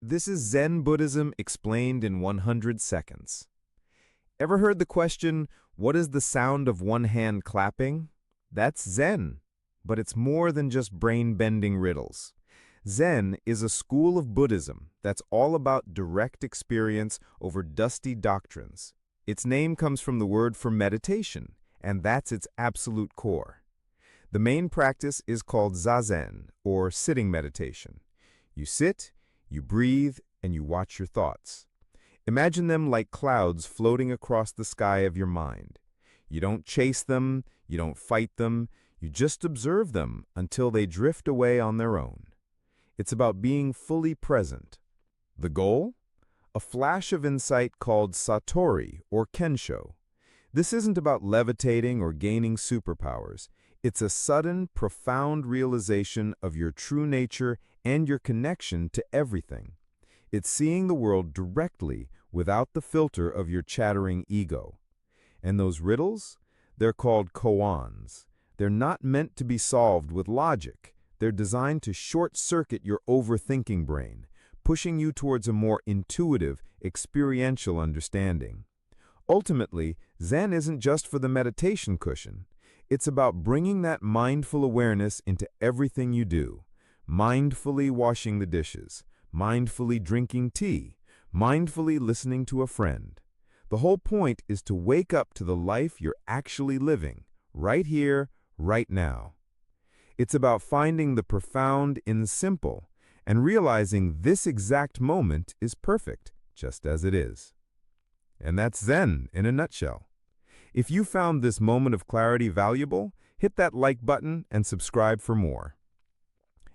This is Zen Buddhism explained in 100 seconds. Ever heard the question, what is the sound of one hand clapping? That's Zen, but it's more than just brain-bending riddles. Zen is a school of Buddhism that's all about direct experience over dusty doctrines. Its name comes from the word for meditation, and that's its absolute core. The main practice is called zazen, or sitting meditation. You sit, you breathe, and you watch your thoughts. Imagine them like clouds floating across the sky of your mind. You don't chase them, you don't fight them, you just observe them until they drift away on their own. It's about being fully present. The goal? A flash of insight called satori or kensho. This isn't about levitating or gaining superpowers. It's a sudden, profound realization of your true nature and your connection to everything. It's seeing the world directly without the filter of your chattering ego. And those riddles? They're called koans. They're not meant to be solved with logic. They're designed to short-circuit your overthinking brain, pushing you towards a more intuitive, experiential understanding. Ultimately, Zen isn't just for the meditation cushion. It's about bringing that mindful awareness into everything you do. Mindfully washing the dishes, mindfully drinking tea, mindfully listening to a friend. The whole point is to wake up to the life you're actually living, right here, right now. It's about finding the profound in simple and realizing this exact moment is perfect, just as it is. And that's Zen in a nutshell. If you found this moment of clarity valuable, hit that like button and subscribe for more.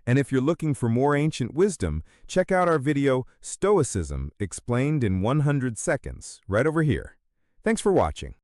And if you're looking for more ancient wisdom, check out our video, Stoicism Explained in 100 Seconds, right over here. Thanks for watching.